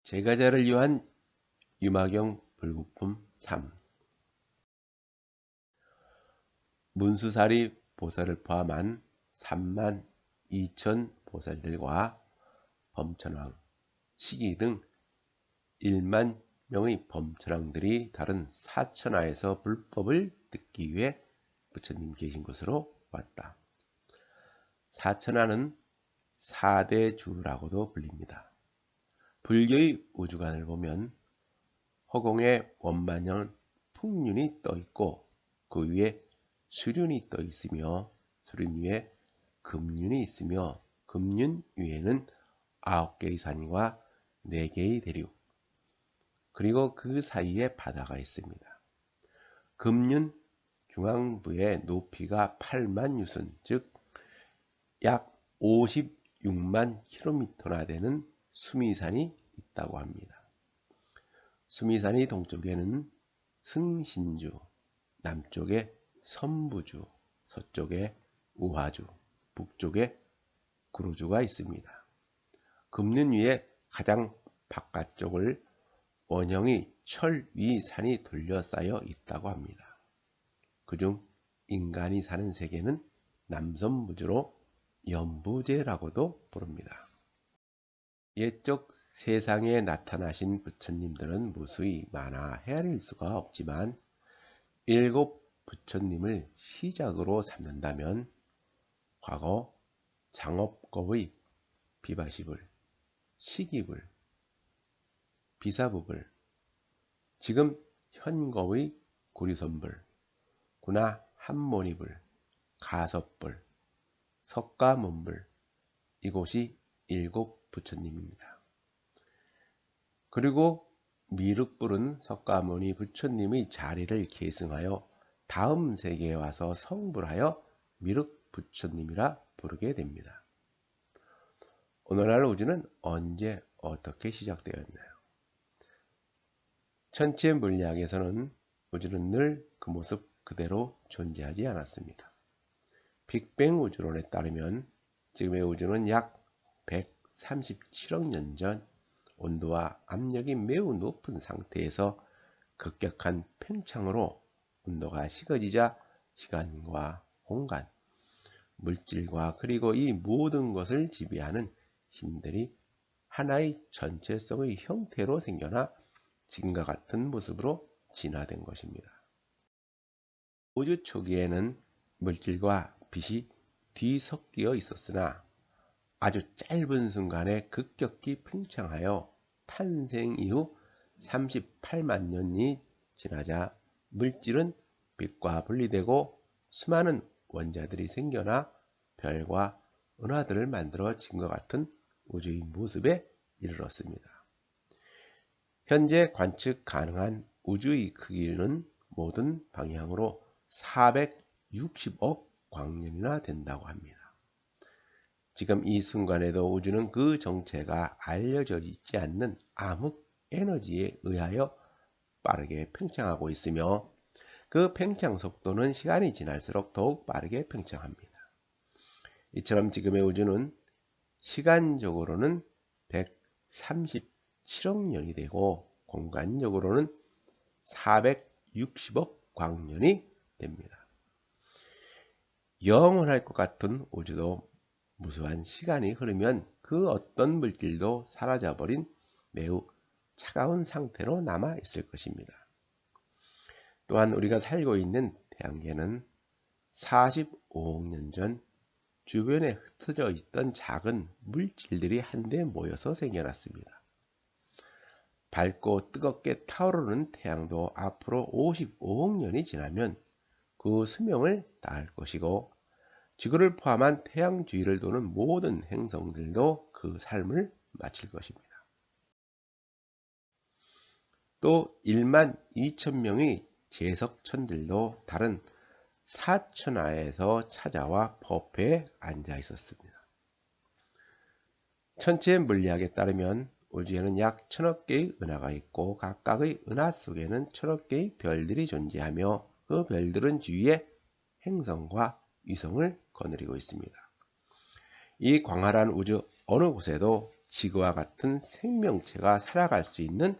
제가자를 위한 유마경 불국품 3. 문수사리 보살을 포함한 32,000 보살들과 범천왕, 시기 등 1만 명의 범천왕들이 다른 사천하에서 불법을 듣기 위해 부처님 계신 곳으로 왔다. 사천하는 사대주라고도 불립니다. 불교의 우주관을 보면 허공에 원만한 풍륜이 떠 있고 그 위에 수륜이 떠 있으며 수륜 위에 금륜이 있으며 금륜 위에는 9개의 산과 4개의 대륙 그리고 그 사이에 바다가 있습니다. 금륜 중앙부의 높이가 8만 유순 즉 약 56만 킬로미터나 되는 수미산이 있다고 합니다. 수미산이 동쪽에는 승신주, 남쪽에 선부주, 서쪽에 우화주, 북쪽에 구로주가 있습니다. 금륜 위에 가장 바깥쪽을 원형의 철 위 산이 둘러싸여 있다고 합니다. 그중 인간이 사는 세계는 남선부주로 연부제라고도 부릅니다. 옛적 세상에 나타나신 부처님들은 무수히 많아 헤아릴 수가 없지만 7 부처님을 시작으로 삼는다면 과거 장업겁의 비바시불, 시기불, 비사부불, 지금 현겁의 구리손불, 구나 한모니불, 가섭불, 석가문불 이곳이 7 부처님입니다. 그리고 미륵불은 석가모니 부처님의 자리를 계승하여 다음 세계에 와서 성불하여 미륵 부처님이라 부르게 됩니다. 오늘날 우주는 언제 어떻게 시작되었나요? 천체 물리학에서는 우주는 늘 그 모습 그대로 존재하지 않았습니다. 빅뱅 우주론에 따르면 지금의 우주는 약 137억 년 전 온도와 압력이 매우 높은 상태에서 급격한 팽창으로 온도가 식어지자 시간과 공간, 물질과 그리고 이 모든 것을 지배하는 힘들이 하나의 전체성의 형태로 생겨나 지금과 같은 모습으로 진화된 것입니다. 우주 초기에는 물질과 빛이 뒤섞여 있었으나 아주 짧은 순간에 급격히 팽창하여 탄생 이후 38만 년이 지나자 물질은 빛과 분리되고 수많은 원자들이 생겨나 별과 은하들을 만들어 지금과 같은 우주의 모습에 이르렀습니다. 현재 관측 가능한 우주의 크기는 모든 방향으로 460억 광년이나 된다고 합니다. 지금 이 순간에도 우주는 그 정체가 알려져 있지 않는 암흑 에너지에 의하여 빠르게 팽창하고 있으며 그 팽창 속도는 시간이 지날수록 더욱 빠르게 팽창합니다. 이처럼 지금의 우주는 시간적으로는 137억 년이 되고 공간적으로는 460억 광년이 됩니다. 영원할 것 같은 우주도 무수한 시간이 흐르면 그 어떤 물질도 사라져버린 매우 차가운 상태로 남아 있을 것입니다. 또한 우리가 살고 있는 태양계는 45억 년 전 주변에 흩어져 있던 작은 물질들이 한데 모여서 생겨났습니다. 밝고 뜨겁게 타오르는 태양도 앞으로 55억 년이 지나면 그 수명을 다할 것이고 지구를 포함한 태양 주위를 도는 모든 행성들도 그 삶을 마칠 것입니다. 또 1만 2천 명의 제석천들도 다른 사천하에서 찾아와 법회에 앉아 있었습니다. 천체 물리학에 따르면 우주에는 약 1000억 개의 은하가 있고 각각의 은하 속에는 1000억 개의 별들이 존재하며 그 별들은 주위에 행성과 위성을 거느리고 있습니다. 이 광활한 우주 어느 곳에도 지구와 같은 생명체가 살아갈 수 있는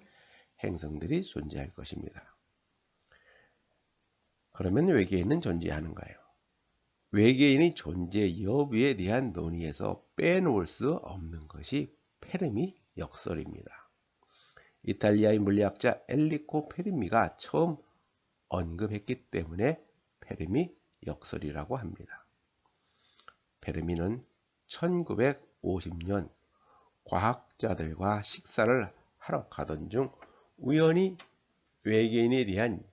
행성들이 존재할 것입니다. 그러면 외계인은 존재하는가요? 외계인의 존재 여부에 대한 논의에서 빼놓을 수 없는 것이 페르미 역설입니다. 이탈리아의 물리학자 엔리코 페르미가 처음 언급했기 때문에 페르미 역설이라고 합니다. 페르미는 1950년 과학자들과 식사를 하러 가던 중 우연히 외계인에 대한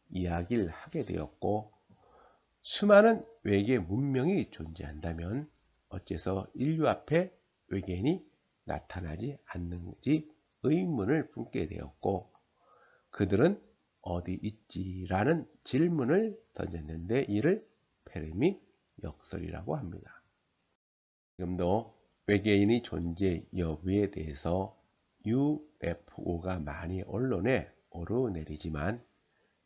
이야기를 하게 되었고, 수많은 외계 문명이 존재한다면 어째서 인류 앞에 외계인이 나타나지 않는지 의문을 품게 되었고, 그들은 어디 있지라는 질문을 던졌는데 이를 페르미 역설이라고 합니다. 지금도 외계인의 존재 여부에 대해서 UFO가 많이 언론에 오르내리지만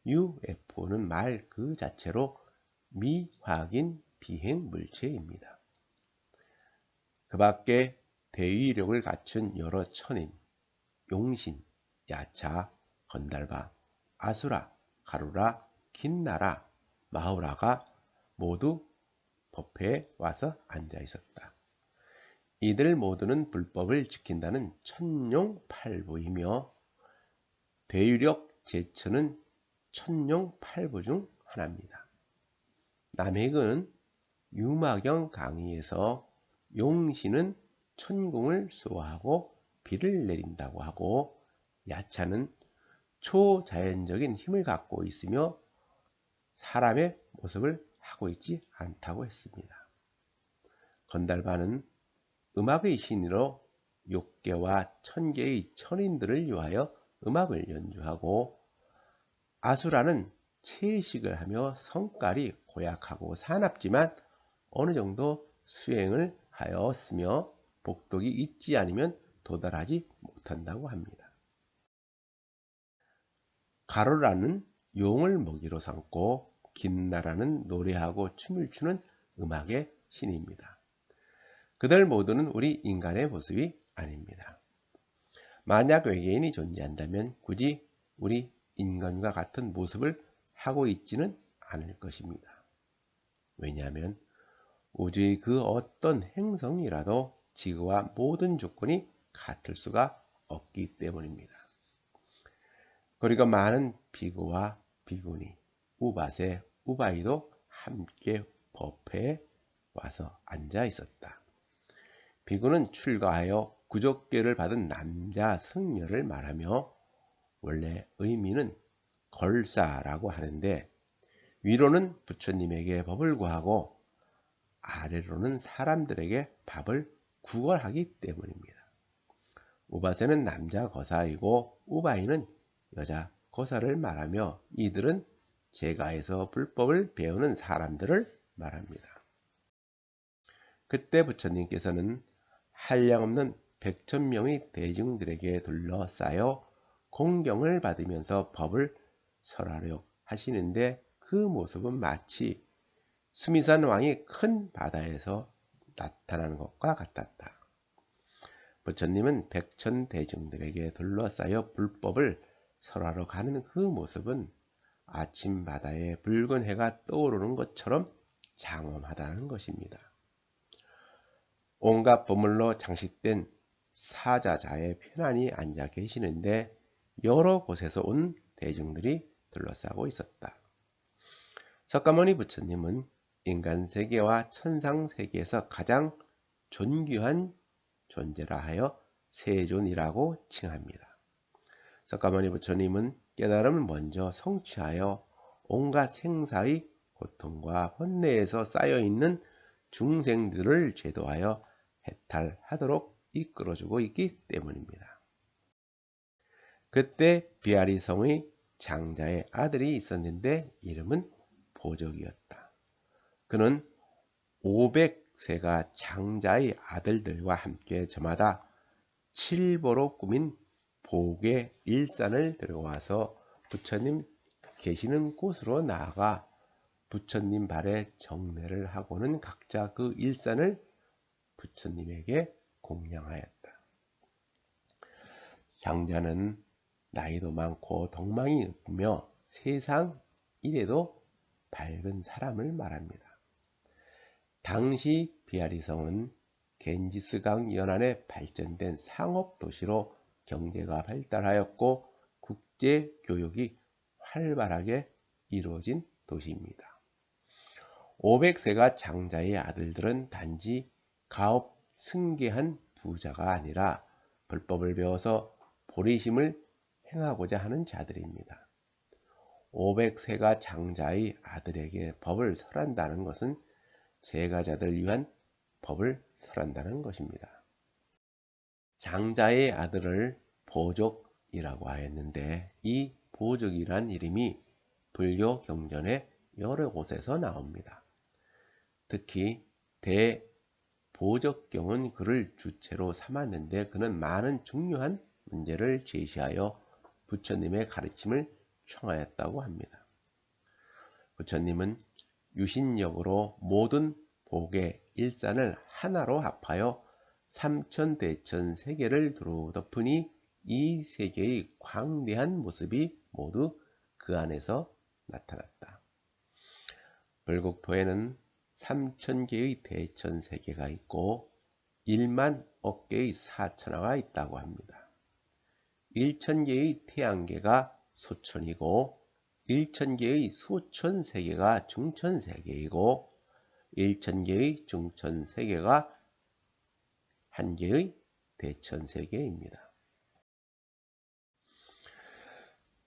UFO는 말 그 자체로 미확인 비행 물체입니다. 그 밖에 대위력을 갖춘 여러 천인, 용신, 야차, 건달바, 아수라, 가루라, 긴나라, 마우라가 모두 법회에 와서 앉아 있었다. 이들 모두는 불법을 지킨다는 천룡팔부이며 대유력 제천은 천룡팔부 중 하나입니다. 남해근 유마경 강의에서 용신은 천궁을 수호하고 비를 내린다고 하고, 야차는 초자연적인 힘을 갖고 있으며 사람의 모습을 하고 있지 않다고 했습니다. 건달바는 음악의 신으로 6개와 1000개의 천인들을 위하여 음악을 연주하고, 아수라는 채식을 하며 성깔이 고약하고 사납지만 어느 정도 수행을 하였으며 복덕이 있지 않으면 도달하지 못한다고 합니다. 가로라는 용을 먹이로 삼고, 긴나라는 노래하고 춤을 추는 음악의 신입니다. 그들 모두는 우리 인간의 모습이 아닙니다. 만약 외계인이 존재한다면 굳이 우리 인간과 같은 모습을 하고 있지는 않을 것입니다. 왜냐하면 우주의 그 어떤 행성이라도 지구와 모든 조건이 같을 수가 없기 때문입니다. 그리고 많은 비구와 비구니, 우바세, 우바이도 함께 법회에 와서 앉아 있었다. 비구는 출가하여 구족계를 받은 남자 승려를 말하며, 원래 의미는 걸사라고 하는데 위로는 부처님에게 법을 구하고 아래로는 사람들에게 밥을 구걸하기 때문입니다. 우바세는 남자 거사이고 우바이는 여자 거사를 말하며, 이들은 제가에서 불법을 배우는 사람들을 말합니다. 그때 부처님께서는 한량없는 100,000명의 대중들에게 둘러싸여 공경을 받으면서 법을 설하려 하시는데, 그 모습은 마치 수미산 왕이 큰 바다에서 나타나는 것과 같았다. 부처님은 백천 대중들에게 둘러싸여 불법을 설하러 가는 그 모습은 아침 바다에 붉은 해가 떠오르는 것처럼 장엄하다는 것입니다. 온갖 보물로 장식된 사자자에 편안히 앉아 계시는데 여러 곳에서 온 대중들이 둘러싸고 있었다. 석가모니 부처님은 인간 세계와 천상 세계에서 가장 존귀한 존재라 하여 세존이라고 칭합니다. 석가모니 부처님은 깨달음을 먼저 성취하여 온갖 생사의 고통과 혼내에서 쌓여있는 중생들을 제도하여 해탈하도록 이끌어주고 있기 때문입니다. 그때 비아리성의 장자의 아들이 있었는데 이름은 보적이었다. 그는 500세가 장자의 아들들과 함께 저마다 칠보로 꾸민 복의 일산을 들고 와서 부처님 계시는 곳으로 나아가 부처님 발에 정례를 하고는 각자 그 일산을 부처님에게 공양하였다. 장자는 나이도 많고 덕망이 높으며 세상 이래도 밝은 사람을 말합니다. 당시 비아리성은 겐지스강 연안에 발전된 상업도시로 경제가 발달하였고 국제교역이 활발하게 이루어진 도시입니다. 500세가 장자의 아들들은 단지 가업 승계한 부자가 아니라 불법을 배워서 보리심을 행하고자 하는 자들입니다. 500세가 장자의 아들에게 법을 설한다는 것은 제가자들 위한 법을 설한다는 것입니다. 장자의 아들을 보족이라고 하였는데 이 보족이란 이름이 불교 경전의 여러 곳에서 나옵니다. 특히 대보적경은 그를 주체로 삼았는데 그는 많은 중요한 문제를 제시하여 부처님의 가르침을 청하였다고 합니다. 부처님은 유신력으로 모든 복의 일산을 하나로 합하여 삼천대천 세계를 두루 덮으니 이 세계의 광대한 모습이 모두 그 안에서 나타났다. 불국토에는 3000개의 대천 세계가 있고 1만 억개의 사천하가 있다고 합니다. 1000개의 태양계가 소천이고 1000개의 소천 세계가 중천 세계이고 1000개의 중천 세계가 1개의 대천 세계입니다.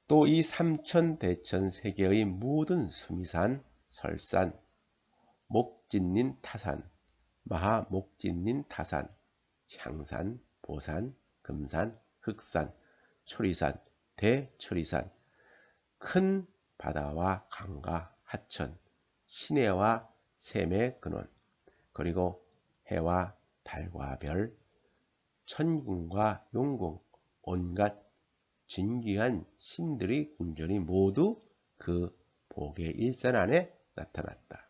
또 이 삼천 대천 세계의 모든 수미산, 설산, 목진린 타산, 마하목진린 타산, 향산, 보산, 금산, 흑산, 초리산, 대초리산, 큰 바다와 강과 하천, 시내와 샘의 근원, 그리고 해와 달과 별, 천궁과 용궁, 온갖 진귀한 신들의 궁전이 모두 그 복의 일산 안에 나타났다.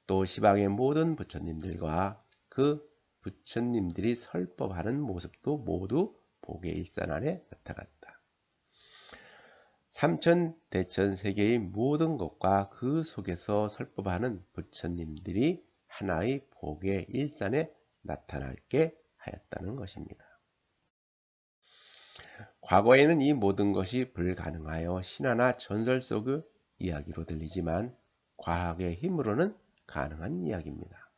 또 시방의 모든 부처님들과 그 부처님들이 설법하는 모습도 모두 복의 일산 안에 나타났다. 삼천 대천 세계의 모든 것과 그 속에서 설법하는 부처님들이 하나의 복의 일산에 나타나게 하였다는 것입니다. 과거에는 이 모든 것이 불가능하여 신화나 전설 속의 이야기로 들리지만 과학의 힘으로는 가능한 이야기입니다.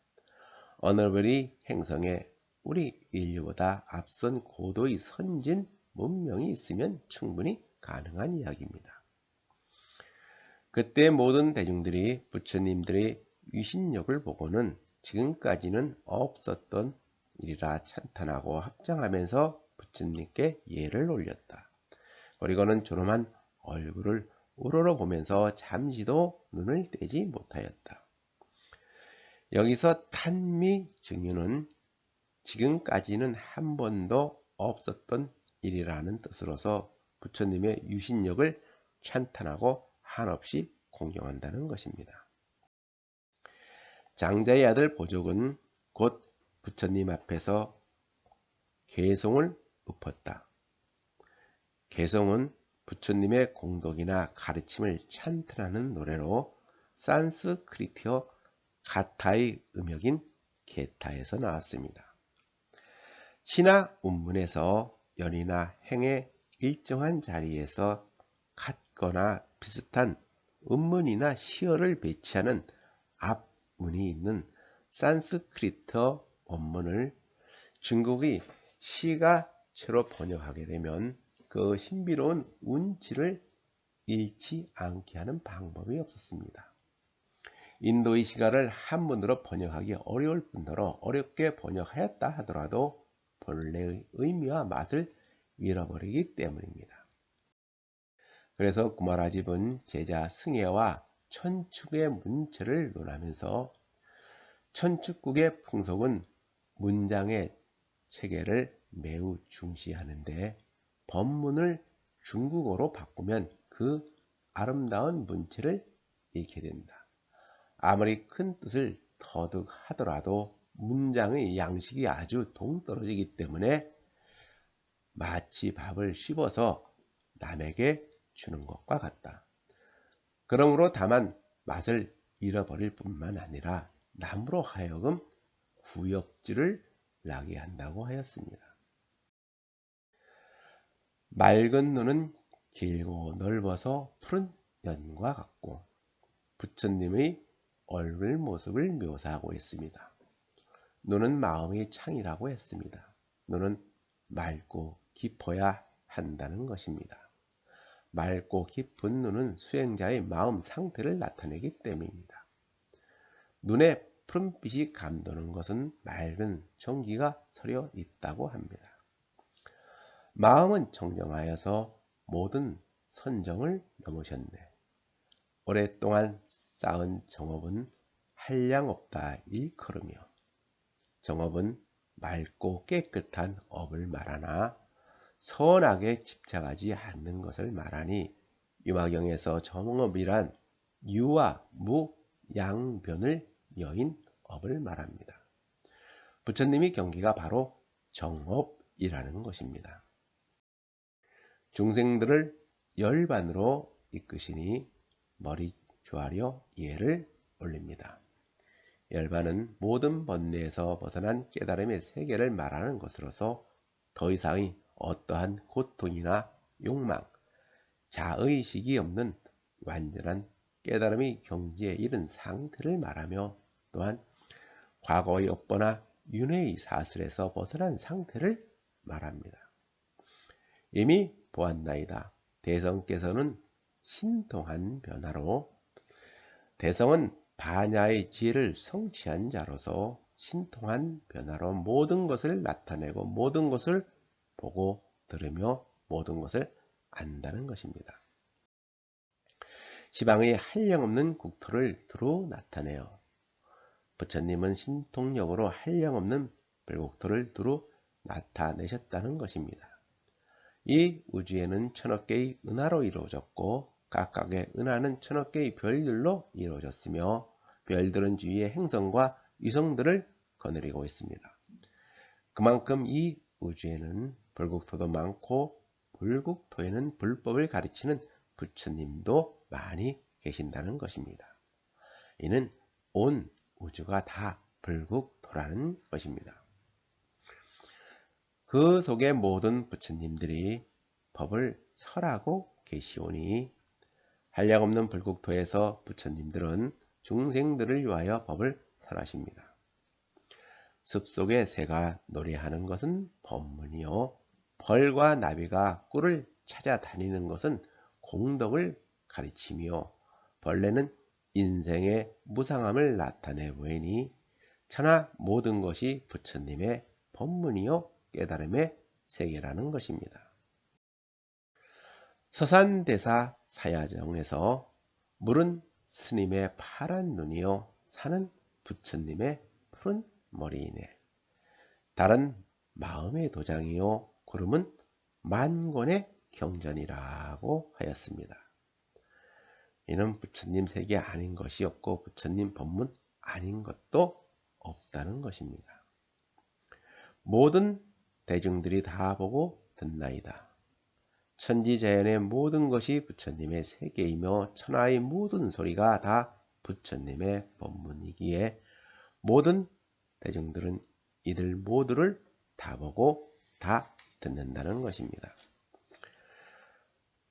어느 별이 행성에 우리 인류보다 앞선 고도의 선진 문명이 있으면 충분히 가능한 이야기입니다. 그때 모든 대중들이 부처님들의 위신력을 보고는 지금까지는 없었던 일이라 찬탄하고 합장하면서 부처님께 예를 올렸다. 그리고는 존엄한 얼굴을 우러러보면서 잠시도 눈을 떼지 못하였다. 여기서 탄미 증유는 지금까지는 한 번도 없었던 일이라는 뜻으로서 부처님의 유신력을 찬탄하고 한없이 공경한다는 것입니다. 장자의 아들 보족은 곧 부처님 앞에서 개송을 읊었다. 개송은 부처님의 공덕이나 가르침을 찬탄하는 노래로 산스크리트어 가타의 음역인 게타에서 나왔습니다. 신화 운문에서 연이나 행의 일정한 자리에서 같거나 비슷한 음문이나 시어를 배치하는 앞문이 있는 산스크리트어 원문을 중국의 시가체로 번역하게 되면 그 신비로운 운치를 잃지 않게 하는 방법이 없었습니다. 인도의 시가를 한문으로 번역하기 어려울 뿐더러 어렵게 번역하였다 하더라도 본래의 의미와 맛을 잃어버리기 때문입니다. 그래서 구마라집은 제자 승혜와 천축의 문체를 논하면서 천축국의 풍속은 문장의 체계를 매우 중시하는데 법문을 중국어로 바꾸면 그 아름다운 문체를 잃게 된다. 아무리 큰 뜻을 터득하더라도 문장의 양식이 아주 동떨어지기 때문에 마치 밥을 씹어서 남에게 주는 것과 같다. 그러므로 다만 맛을 잃어버릴 뿐만 아니라 남으로 하여금 구역질을 나게 한다고 하였습니다. 맑은 눈은 길고 넓어서 푸른 연과 같고 부처님의 얼굴 모습을 묘사하고 있습니다. 눈은 마음의 창이라고 했습니다. 눈은 맑고 깊어야 한다는 것입니다. 맑고 깊은 눈은 수행자의 마음 상태를 나타내기 때문입니다. 눈에 푸른빛이 감도는 것은 맑은 정기가 서려 있다고 합니다. 마음은 청정하여서 모든 선정을 넘으셨네. 오랫동안 쌓은 정업은 한량없다 일컬으며 정업은 맑고 깨끗한 업을 말하나 선악에 집착하지 않는 것을 말하니 유마경에서 정업이란 유와 무, 양변을 여인 업을 말합니다. 부처님의 경기가 바로 정업이라는 것입니다. 중생들을 열반으로 이끄시니 머리 조아려 예를 올립니다. 열반은 모든 번뇌에서 벗어난 깨달음의 세계를 말하는 것으로서 더 이상의 어떠한 고통이나 욕망, 자의식이 없는 완전한 깨달음의 경지에 이른 상태를 말하며 또한 과거의 업보나 윤회의 사슬에서 벗어난 상태를 말합니다. 이미 보았나이다. 대성께서는 신통한 변화로 대성은 반야의 지혜를 성취한 자로서 신통한 변화로 모든 것을 나타내고 모든 것을 보고 들으며 모든 것을 안다는 것입니다. 시방의 한량없는 국토를 두루 나타내어 부처님은 신통력으로 한량없는 별국토를 두루 나타내셨다는 것입니다. 이 우주에는 천억 개의 은하로 이루어졌고 각각의 은하는 천억 개의 별들로 이루어졌으며 별들은 주위의 행성과 위성들을 거느리고 있습니다. 그만큼 이 우주에는 불국토도 많고 불국토에는 불법을 가르치는 부처님도 많이 계신다는 것입니다. 이는 온 우주가 다 불국토라는 것입니다. 그 속에 모든 부처님들이 법을 설하고 계시오니 한량없는 불국토에서 부처님들은 중생들을 위하여 법을 설하십니다. 숲속에 새가 노래하는 것은 법문이요 벌과 나비가 꿀을 찾아다니는 것은 공덕을 가르치며 벌레는 인생의 무상함을 나타내 보이니 천하 모든 것이 부처님의 법문이요 깨달음의 세계라는 것입니다. 서산대사 사야정에서 물은 스님의 파란 눈이요 산은 부처님의 푸른 머리이네. 달은 마음의 도장이요 구름은 만권의 경전이라고 하였습니다. 이는 부처님 세계 아닌 것이 없고 부처님 법문 아닌 것도 없다는 것입니다. 모든 대중들이 다 보고 듣나이다. 천지자연의 모든 것이 부처님의 세계이며 천하의 모든 소리가 다 부처님의 법문이기에 모든 대중들은 이들 모두를 다 보고 다 듣는다는 것입니다.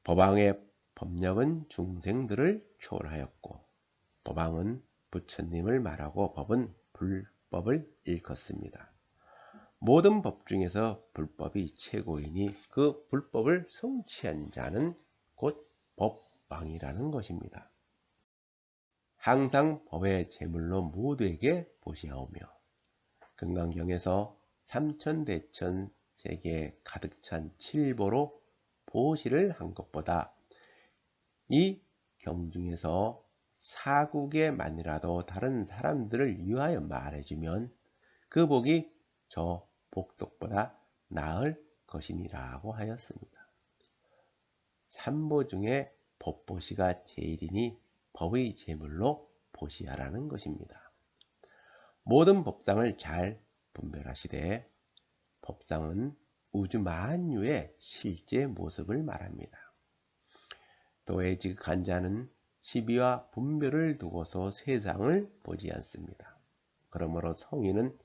법왕의 법력은 중생들을 초월하였고 법왕은 부처님을 말하고 법은 불법을 일컫습니다. 모든 법 중에서 불법이 최고이니 그 불법을 성취한 자는 곧 법왕이라는 것입니다. 항상 법의 제물로 모두에게 보시하오며 금강경에서 삼천대천 세계에 가득 찬 칠보로 보시를 한 것보다 이 경중에서 사국에만이라도 다른 사람들을 위하여 말해주면 그 복이 저 복덕보다 나을 것이니라고 하였습니다. 삼보 중에 법보시가 제일이니 법의 제물로 보시하라는 것입니다. 모든 법상을 잘 분별하시되 법상은 우주 만유의 실제 모습을 말합니다. 또의 지극한 자는 시비와 분별을 두고서 세상을 보지 않습니다. 그러므로 성인은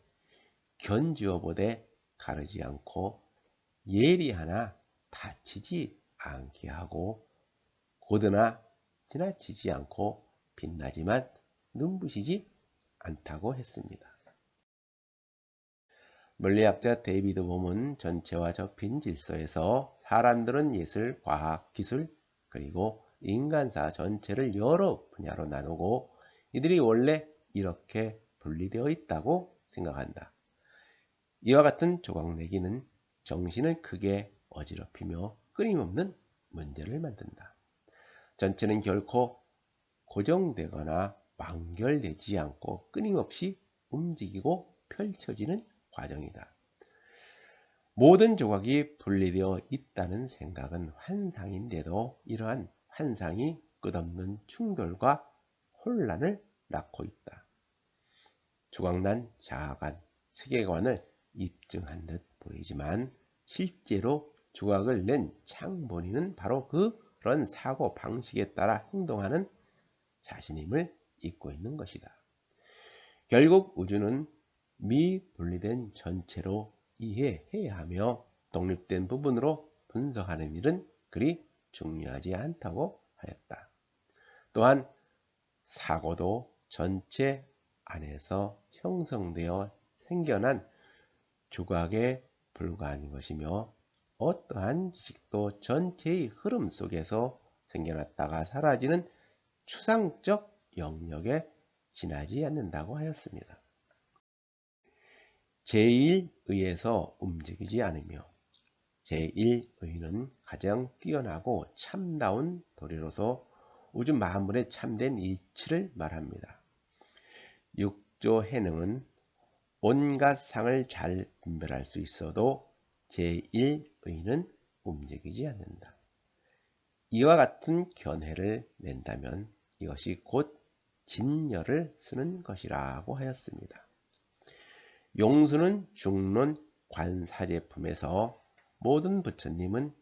견주어 보되 가르지 않고 예리하나 다치지 않게 하고 고드나 지나치지 않고 빛나지만 눈부시지 않다고 했습니다. 물리학자 데이비드 봄은 전체와 접힌 질서에서 사람들은 예술, 과학, 기술, 그리고 인간사 전체를 여러 분야로 나누고 이들이 원래 이렇게 분리되어 있다고 생각한다. 이와 같은 조각내기는 정신을 크게 어지럽히며 끊임없는 문제를 만든다. 전체는 결코 고정되거나 완결되지 않고 끊임없이 움직이고 펼쳐지는 과정이다. 모든 조각이 분리되어 있다는 생각은 환상인데도 이러한 환상이 끝없는 충돌과 혼란을 낳고 있다. 조각난 자아관, 세계관을 입증한 듯 보이지만 실제로 조각을 낸 창본인은 바로 그런 사고 방식에 따라 행동하는 자신임을 잊고 있는 것이다. 결국 우주는 미분리된 전체로 이해해야 하며 독립된 부분으로 분석하는 일은 그리 중요하지 않다고 하였다. 또한 사고도 전체 안에서 형성되어 생겨난 조각에 불과한 것이며 어떠한 지식도 전체의 흐름 속에서 생겨났다가 사라지는 추상적 영역에 지나지 않는다고 하였습니다. 제1의에서 움직이지 않으며 제1의는 가장 뛰어나고 참다운 도리로서 우주 만물의 참된 이치를 말합니다. 육조 해능은 온갖 상을 잘 분별할 수 있어도 제1의는 움직이지 않는다. 이와 같은 견해를 낸다면 이것이 곧 진열을 쓰는 것이라고 하였습니다. 용수는 중론 관사제품에서 모든 부처님은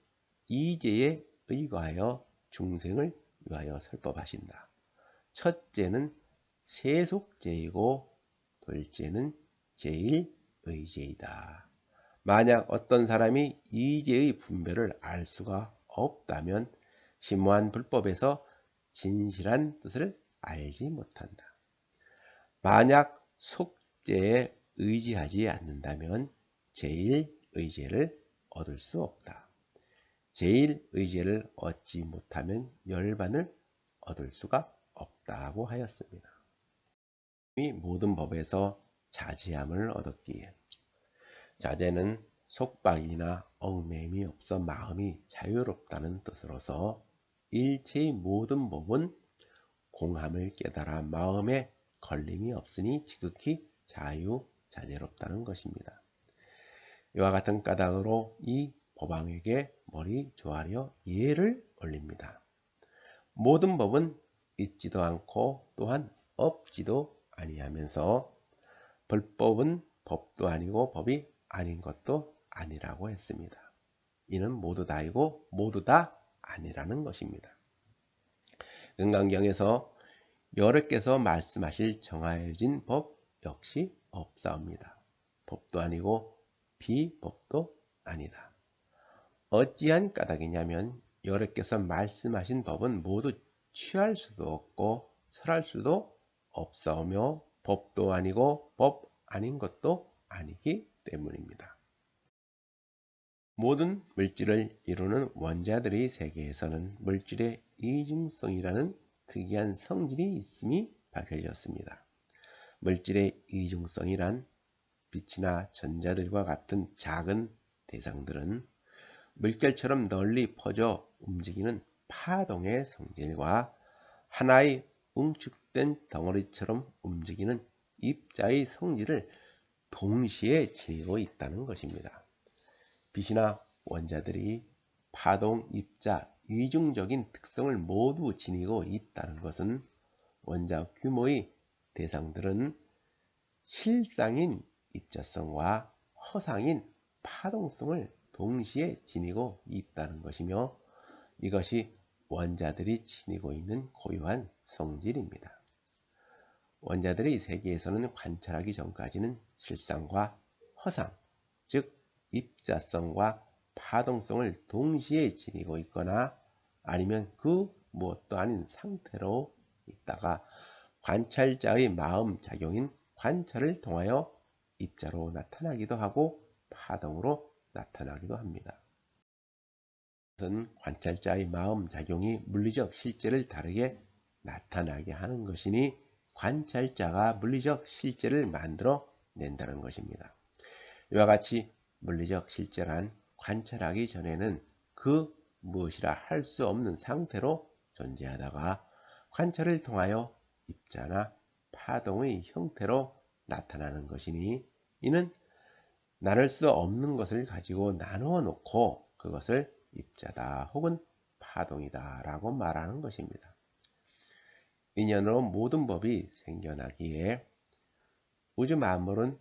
이제에 의거하여 중생을 위하여 설법하신다. 첫째는 세속제이고 둘째는 제1의제이다. 만약 어떤 사람이 이제의 분별을 알 수가 없다면 심오한 불법에서 진실한 뜻을 알지 못한다. 만약 속죄에 의지하지 않는다면 제1의제를 얻을 수 없다. 제1의제를 얻지 못하면 열반을 얻을 수가 없다고 하였습니다. 모든 법에서 자제함을 얻었기에 자제는 속박이나 얽매임이 없어 마음이 자유롭다는 뜻으로서 일체의 모든 법은 공함을 깨달아 마음에 걸림이 없으니 지극히 자유자재롭다는 것입니다. 이와 같은 까닭으로 이 법왕에게 머리 조아려 예를 올립니다. 모든 법은 있지도 않고 또한 없지도 아니하면서 불법은 법도 아니고 법이 아닌 것도 아니라고 했습니다. 이는 모두 다이고 모두 다 아니라는 것입니다. 금강경에서 여러께서 말씀하실 정하여진 법 역시 없사옵니다. 법도 아니고 비법도 아니다. 어찌한 까닭이냐면 여러께서 말씀하신 법은 모두 취할 수도 없고 설할 수도 없사오며 법도 아니고 법 아닌 것도 아니기 때문입니다. 모든 물질을 이루는 원자들의 세계에서는 물질의 이중성이라는 특이한 성질이 있음이 밝혀졌습니다. 물질의 이중성이란 빛이나 전자들과 같은 작은 대상들은 물결처럼 널리 퍼져 움직이는 파동의 성질과 하나의 응축된 덩어리처럼 움직이는 입자의 성질을 동시에 지니고 있다는 것입니다. 빛이나 원자들이 파동, 입자, 이중적인 특성을 모두 지니고 있다는 것은 원자 규모의 대상들은 실상인 입자성과 허상인 파동성을 동시에 지니고 있다는 것이며 이것이 원자들이 지니고 있는 고유한 성질입니다. 원자들의 세계에서는 관찰하기 전까지는 실상과 허상, 즉 입자성과 파동성을 동시에 지니고 있거나 아니면 그 무엇도 아닌 상태로 있다가 관찰자의 마음 작용인 관찰을 통하여 입자로 나타나기도 하고 파동으로 나타나기도 합니다. 이것은 관찰자의 마음 작용이 물리적 실제를 다르게 나타나게 하는 것이니 관찰자가 물리적 실제를 만들어 낸다는 것입니다. 이와 같이 물리적 실제란 관찰하기 전에는 그 무엇이라 할 수 없는 상태로 존재하다가 관찰을 통하여 입자나 파동의 형태로 나타나는 것이니 이는 나눌 수 없는 것을 가지고 나누어 놓고 그것을 입자다 혹은 파동이다 라고 말하는 것입니다. 인연으로 모든 법이 생겨나기에 우주 만물은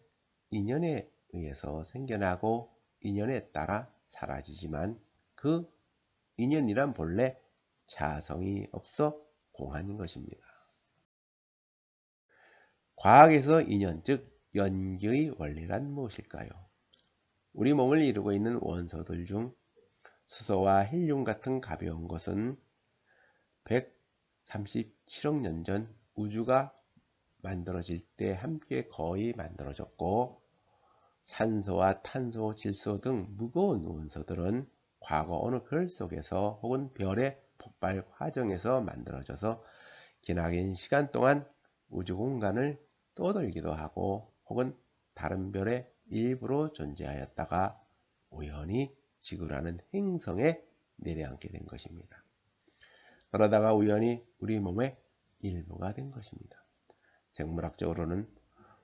인연에 의해서 생겨나고 인연에 따라 사라지지만 그 인연이란 본래 자성이 없어 공한인 것입니다. 과학에서 인연 즉 연기의 원리란 무엇일까요? 우리 몸을 이루고 있는 원소들 중 수소와 헬륨 같은 가벼운 것은 137억 년 전 우주가 만들어질 때 함께 거의 만들어졌고 산소와 탄소, 질소 등 무거운 원소들은 과거 어느 별 속에서 혹은 별의 폭발 과정에서 만들어져서 기나긴 시간 동안 우주 공간을 떠돌기도 하고 혹은 다른 별의 일부로 존재하였다가 우연히 지구라는 행성에 내려앉게 된 것입니다. 그러다가 우연히 우리 몸의 일부가 된 것입니다. 생물학적으로는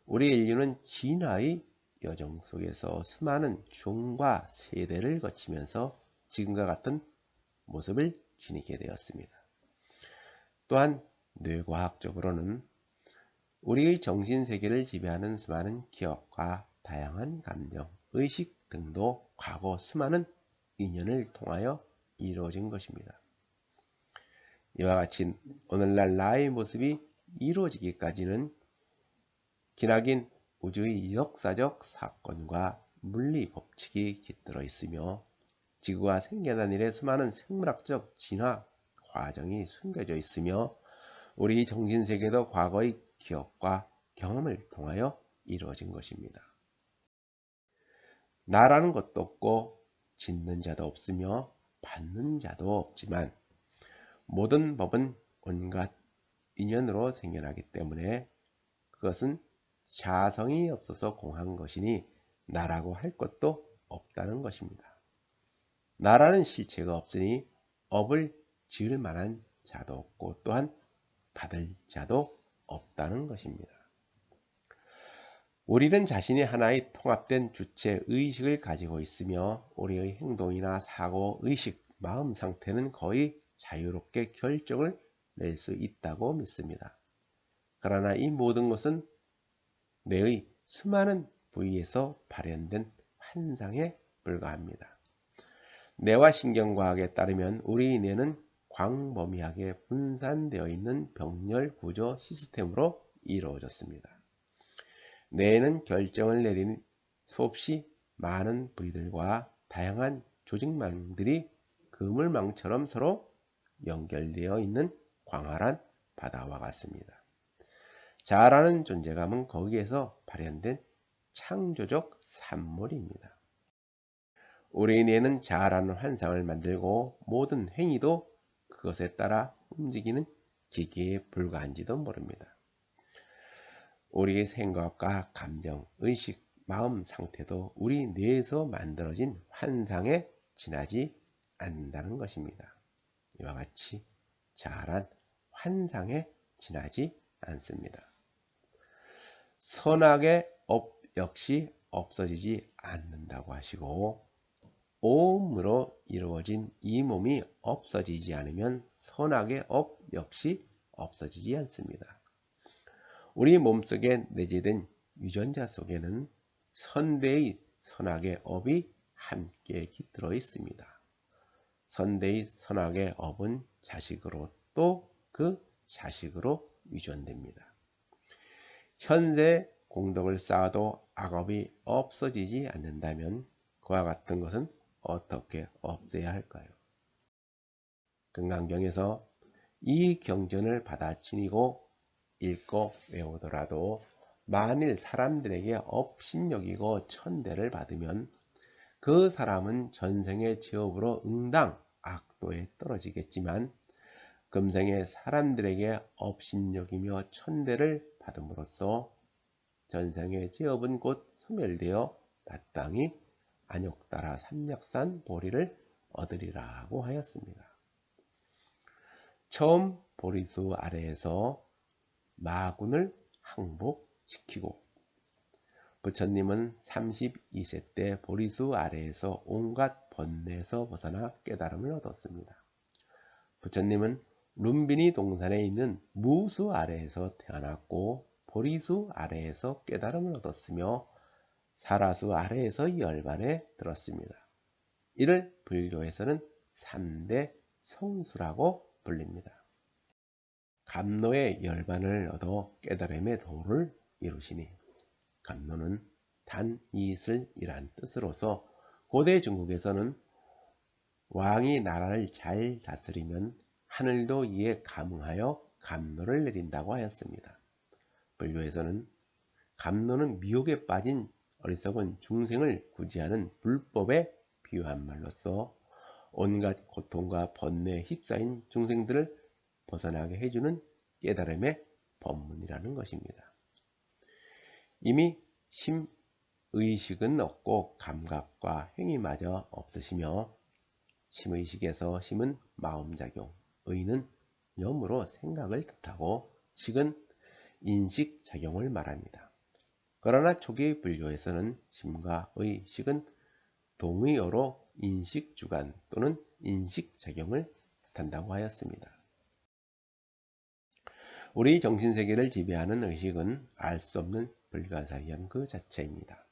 우리 인류는 진화의 여정 속에서 수많은 중과 세대를 거치면서 지금과 같은 모습을 지니게 되었습니다. 또한 뇌과학적으로는 우리의 정신세계를 지배하는 수많은 기억과 다양한 감정, 의식 등도 과거 수많은 인연을 통하여 이루어진 것입니다. 이와 같이 오늘날 나의 모습이 이루어지기까지는 기나긴 우주의 역사적 사건과 물리 법칙이 깃들어 있으며 지구가 생겨난 이래 수많은 생물학적 진화 과정이 숨겨져 있으며 우리 정신세계도 과거의 기억과 경험을 통하여 이루어진 것입니다. 나라는 것도 없고 짓는 자도 없으며 받는 자도 없지만 모든 법은 온갖 인연으로 생겨나기 때문에 그것은 자성이 없어서 공한 것이니 나라고 할 것도 없다는 것입니다. 나라는 실체가 없으니 업을 지을 만한 자도 없고 또한 받을 자도 없다는 것입니다. 우리는 자신이 하나의 통합된 주체 의식을 가지고 있으며 우리의 행동이나 사고, 의식, 마음 상태는 거의 자유롭게 결정을 낼 수 있다고 믿습니다. 그러나 이 모든 것은 뇌의 수많은 부위에서 발현된 환상에 불과합니다. 뇌와 신경과학에 따르면 우리 뇌는 광범위하게 분산되어 있는 병렬 구조 시스템으로 이루어졌습니다. 뇌에는 결정을 내리는 수없이 많은 부위들과 다양한 조직망들이 그물망처럼 서로 연결되어 있는 광활한 바다와 같습니다. 자아라는 존재감은 거기에서 발현된 창조적 산물입니다. 우리 뇌는 자아라는 환상을 만들고 모든 행위도 그것에 따라 움직이는 기계에 불과한지도 모릅니다. 우리의 생각과 감정, 의식, 마음 상태도 우리 뇌에서 만들어진 환상에 지나지 않는다는 것입니다. 이와 같이 자아란 환상에 지나지 않습니다. 선악의 업 역시 없어지지 않는다고 하시고 오음으로 이루어진 이 몸이 없어지지 않으면 선악의 업 역시 없어지지 않습니다. 우리 몸속에 내재된 유전자 속에는 선대의 선악의 업이 함께 깃들어 있습니다. 선대의 선악의 업은 자식으로 또 그 자식으로 유전됩니다. 현재 공덕을 쌓아도 악업이 없어지지 않는다면 그와 같은 것은 어떻게 없애야 할까요? 금강경에서 이 경전을 받아치니고 읽고 외우더라도 만일 사람들에게 업신여기고 천대를 받으면 그 사람은 전생의 죄업으로 응당 악도에 떨어지겠지만 금생에 사람들에게 업신여기며 천대를 받음으로써 전생의 죄업은 곧 소멸되어 마땅히 안욕따라 삼약산 보리를 얻으리라고 하였습니다. 처음 보리수 아래에서 마군을 항복시키고 부처님은 32세 때 보리수 아래에서 온갖 번뇌에서 벗어나 깨달음을 얻었습니다. 부처님은 룸비니 동산에 있는 무수 아래에서 태어났고 보리수 아래에서 깨달음을 얻었으며 사라수 아래에서 열반에 들었습니다. 이를 불교에서는 3대 성수라고 불립니다. 감노의 열반을 얻어 깨달음의 도를 이루시니 감노는 단이슬 이란 뜻으로서 고대 중국에서는 왕이 나라를 잘 다스리면 하늘도 이에 감응하여 감노를 내린다고 하였습니다. 불교에서는 감노는 미혹에 빠진 어리석은 중생을 구제하는 불법에 비유한 말로써 온갖 고통과 번뇌에 휩싸인 중생들을 벗어나게 해주는 깨달음의 법문이라는 것입니다. 이미 심의식은 없고 감각과 행위마저 없으시며 심의식에서 심은 마음작용, 의는 염으로 생각을 뜻하고 식은 인식작용을 말합니다. 그러나 초기 불교에서는 심과 의, 식은 동의어로 인식주관 또는 인식작용을 뜻한다고 하였습니다. 우리 정신세계를 지배하는 의식은 알 수 없는 불가사의함 그 자체입니다.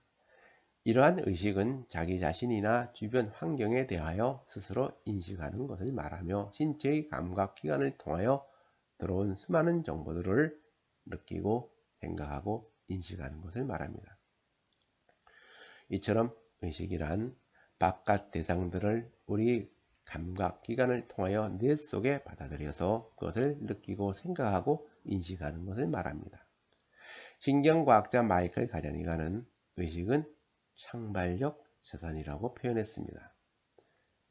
이러한 의식은 자기 자신이나 주변 환경에 대하여 스스로 인식하는 것을 말하며 신체의 감각기관을 통하여 들어온 수많은 정보들을 느끼고 생각하고 인식하는 것을 말합니다. 이처럼 의식이란 바깥 대상들을 우리 감각기관을 통하여 뇌 속에 받아들여서 그것을 느끼고 생각하고 인식하는 것을 말합니다. 신경과학자 마이클 가자니가는 의식은 창발력 자산이라고 표현했습니다.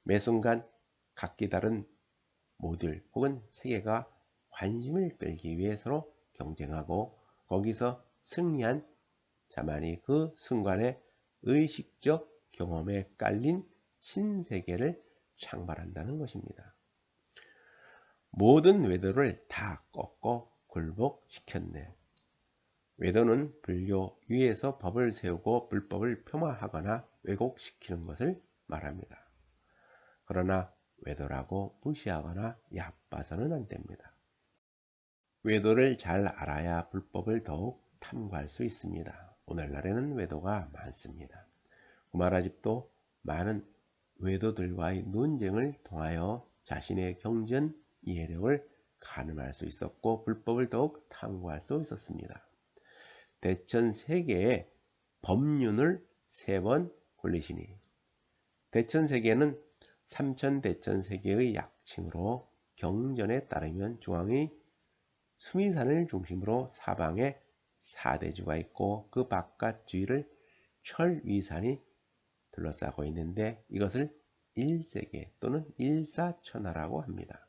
매 순간 각기 다른 모듈 혹은 체계가 관심을 끌기 위해 서로 경쟁하고 거기서 승리한 자만이 그 순간의 의식적 경험에 깔린 신세계를 창발한다는 것입니다. 모든 외도를 다 꺾어 굴복시켰네. 외도는 불교 위에서 법을 세우고 불법을 폄하하거나 왜곡시키는 것을 말합니다. 그러나 외도라고 무시하거나 얕봐서는 안 됩니다. 외도를 잘 알아야 불법을 더욱 탐구할 수 있습니다. 오늘날에는 외도가 많습니다. 구마라집도 많은 외도들과의 논쟁을 통하여 자신의 경전 이해력을 가늠할 수 있었고 불법을 더욱 탐구할 수 있었습니다. 대천 3개의 법륜을 3번 굴리시니 대천 3개는 삼천대천 세계의 약칭으로 경전에 따르면 중앙의 수미산을 중심으로 사방에 4대주가 있고 그 바깥 주위를 철위산이 둘러싸고 있는데 이것을 일세계 또는 일사천하라고 합니다.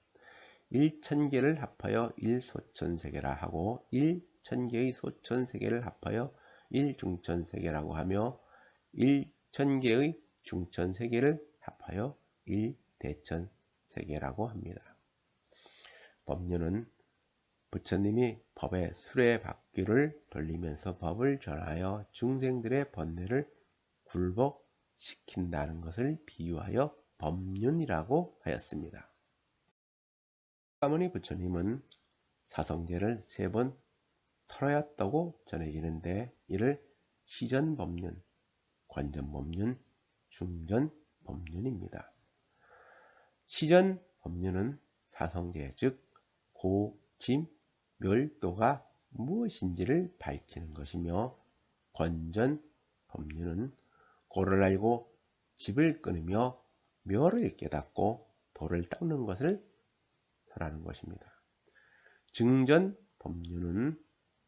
일천계를 합하여 일소천세계라 하고 일천개의 소천세계를 합하여 일중천세계라고 하며 일천개의 중천세계를 합하여 일대천세계라고 합니다. 법륜은 부처님이 법의 수레바퀴를 돌리면서 법을 전하여 중생들의 번뇌를 굴복시킨다는 것을 비유하여 법륜이라고 하였습니다.释迦牟니 부처님은 사성제를 3번 설하였다고 전해지는데 이를 시전법륜, 관전법륜, 중전 법륜입니다. 시전 법륜은 사성제 즉 고, 짐, 멸도가 무엇인지를 밝히는 것이며 권전 법륜은 고를 알고 집을 끊으며 묘를 깨닫고 도를 닦는 것을 설하는 것입니다. 증전 법륜은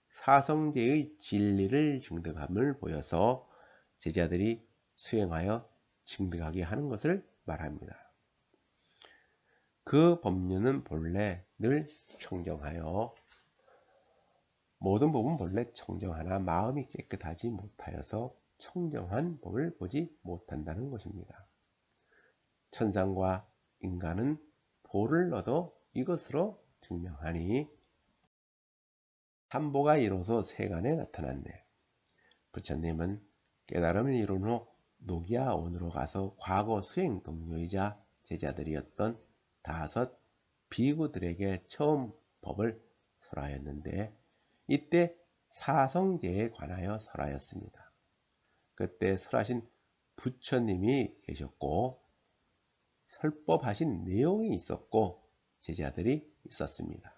사성제의 진리를 증득함을 보여서 제자들이 수행하여 증득하게 하는 것을 말합니다. 그 법륜은 본래 늘 청정하여 모든 법은 본래 청정하나 마음이 깨끗하지 못하여서 청정한 법을 보지 못한다는 것입니다. 천상과 인간은 도를 얻어 이것으로 증명하니 삼보가 이로써 세간에 나타났네. 부처님은 깨달음을 이룬 후 노기야 원으로 가서 과거 수행 동료이자 제자들이었던 5 비구들에게 처음 법을 설하였는데 이때 사성제에 관하여 설하였습니다. 그때 설하신 부처님이 계셨고 설법하신 내용이 있었고 제자들이 있었습니다.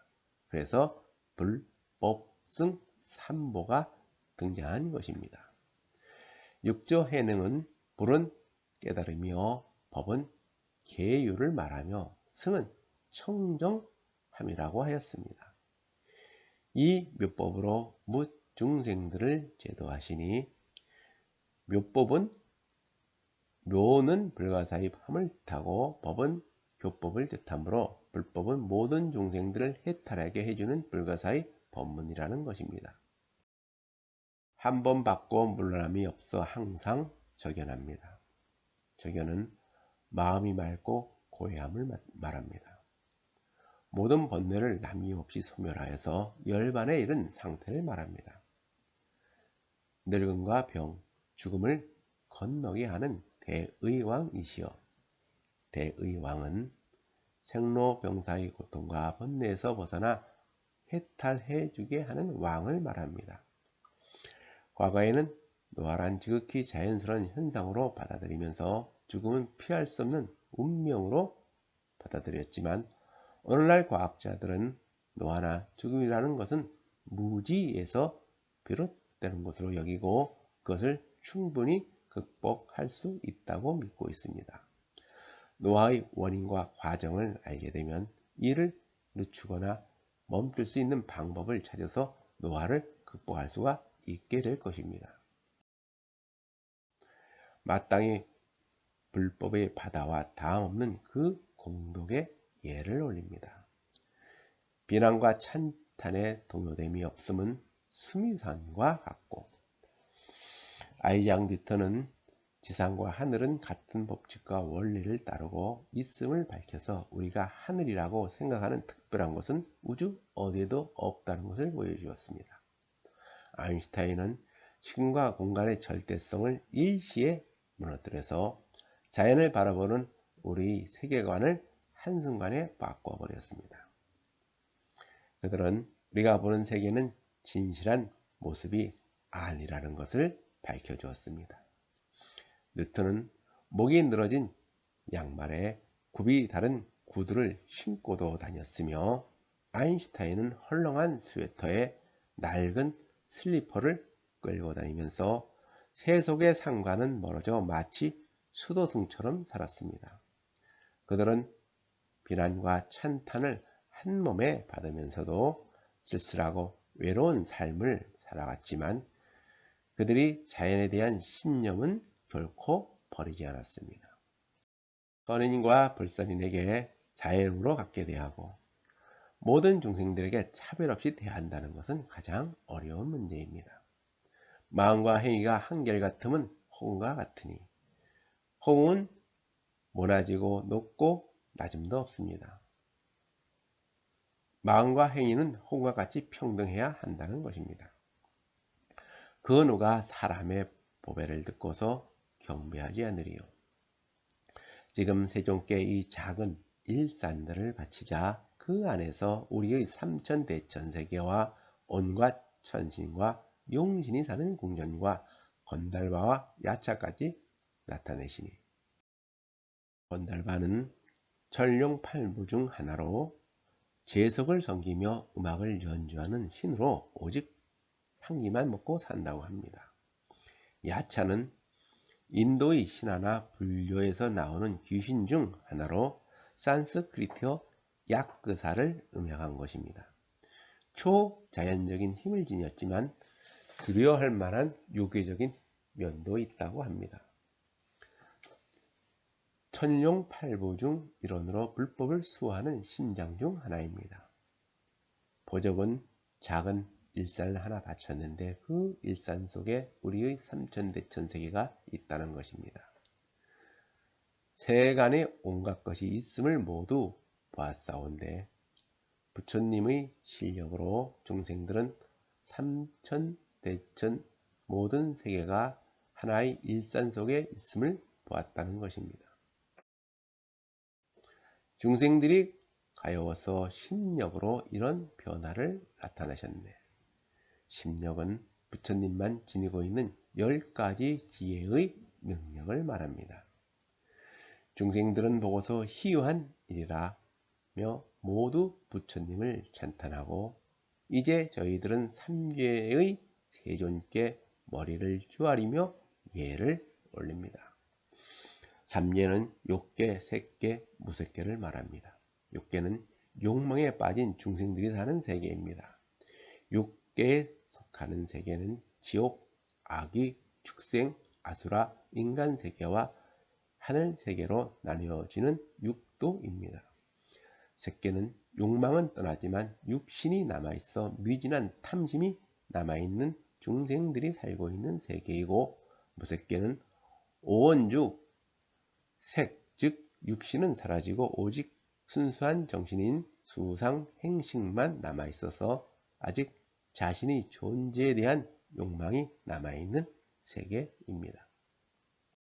그래서 불, 법, 승, 삼보가 등장한 것입니다. 육조 해능은 불은 깨달음이요 법은 계율을 말하며 승은 청정함이라고 하였습니다. 이 묘법으로 무중생들을 제도하시니 묘는 불가사의 함을 뜻하고 법은 교법을 뜻하므로 불법은 모든 중생들을 해탈하게 해주는 불가사의 법문이라는 것입니다. 한 번 받고 물러남이 없어 항상 적연합니다. 적연은 마음이 맑고 고해함을 말합니다. 모든 번뇌를 남김없이 소멸하여서 열반에 이른 상태를 말합니다. 늙음과 병, 죽음을 건너게 하는 대의왕이시여 대의왕은 생로병사의 고통과 번뇌에서 벗어나 해탈해 주게 하는 왕을 말합니다. 과거에는 노화란 지극히 자연스러운 현상으로 받아들이면서 죽음은 피할 수 없는 운명으로 받아들였지만 오늘날 과학자들은 노화나 죽음이라는 것은 무지에서 비롯되는 것으로 여기고 그것을 충분히 극복할 수 있다고 믿고 있습니다. 노화의 원인과 과정을 알게 되면 이를 늦추거나 멈출 수 있는 방법을 찾아서 노화를 극복할 수가 있게 될 것입니다. 마땅히 불법의 바다와 다음없는 그 공덕의 예를 올립니다. 비난과 찬탄의 동요됨이 없음은 수미산과 같고 아이작 뉴턴은 지상과 하늘은 같은 법칙과 원리를 따르고 있음을 밝혀서 우리가 하늘이라고 생각하는 특별한 것은 우주 어디에도 없다는 것을 보여주었습니다. 아인슈타인은 시간과 공간의 절대성을 일시에 무너뜨려서 자연을 바라보는 우리 세계관을 한순간에 바꿔버렸습니다. 그들은 우리가 보는 세계는 진실한 모습이 아니라는 것을 밝혀주었습니다. 뉴턴은 목이 늘어진 양말에 굽이 다른 구두를 신고도 다녔으며 아인슈타인은 헐렁한 스웨터에 낡은 슬리퍼를 끌고 다니면서 세속의 상과는 멀어져 마치 수도승처럼 살았습니다. 그들은 비난과 찬탄을 한 몸에 받으면서도 쓸쓸하고 외로운 삶을 살아갔지만 그들이 자연에 대한 신념은 결코 버리지 않았습니다. 선인과 불선인에게 자연으로 갖게 대하고 모든 중생들에게 차별 없이 대한다는 것은 가장 어려운 문제입니다. 마음과 행위가 한결같음은 호응과 같으니 호응은 모나지고 높고 낮음도 없습니다. 마음과 행위는 호응과 같이 평등해야 한다는 것입니다. 그 누가 사람의 보배를 듣고서 경배하지 않으리요. 지금 세종께 이 작은 일산들을 바치자 그 안에서 우리의 삼천대천세계와 온갖 천신과 용신이 사는 궁전과 건달바와 야차까지 나타내시니 건달반은 천룡팔부 중 하나로 재석을 섬기며 음악을 연주하는 신으로 오직 향기만 먹고 산다고 합니다. 야차는 인도의 신화나 불교에서 나오는 귀신 중 하나로 산스크리트어 야크사를 음역한 것입니다. 초자연적인 힘을 지녔지만 두려워할 만한 요괴적인 면도 있다고 합니다. 천룡팔부 중 일원으로 불법을 수호하는 신장 중 하나입니다. 보적은 작은 일산을 하나 바쳤는데 그 일산 속에 우리의 삼천대천세계가 있다는 것입니다. 세간에 온갖 것이 있음을 모두 보았사온데 부처님의 실력으로 중생들은 삼천대천 모든 세계가 하나의 일산 속에 있음을 보았다는 것입니다. 중생들이 가여워서 심력으로 이런 변화를 나타내셨네. 심력은 부처님만 지니고 있는 10가지 지혜의 능력을 말합니다. 중생들은 보고서 희유한 일이라며 모두 부처님을 찬탄하고 이제 저희들은 삼계의 세존께 머리를 휘아리며 예를 올립니다. 삼계는 욕계, 색계, 무색계를 말합니다. 욕계는 욕망에 빠진 중생들이 사는 세계입니다. 욕계에 속하는 세계는 지옥, 악귀, 축생, 아수라, 인간 세계와 하늘 세계로 나뉘어지는 육도입니다. 색계는 욕망은 떠나지만 육신이 남아있어 미진한 탐심이 남아있는 중생들이 살고 있는 세계이고, 무색계는 오원주 색, 즉 육신은 사라지고 오직 순수한 정신인 수상 행식만 남아있어서 아직 자신의 존재에 대한 욕망이 남아있는 세계입니다.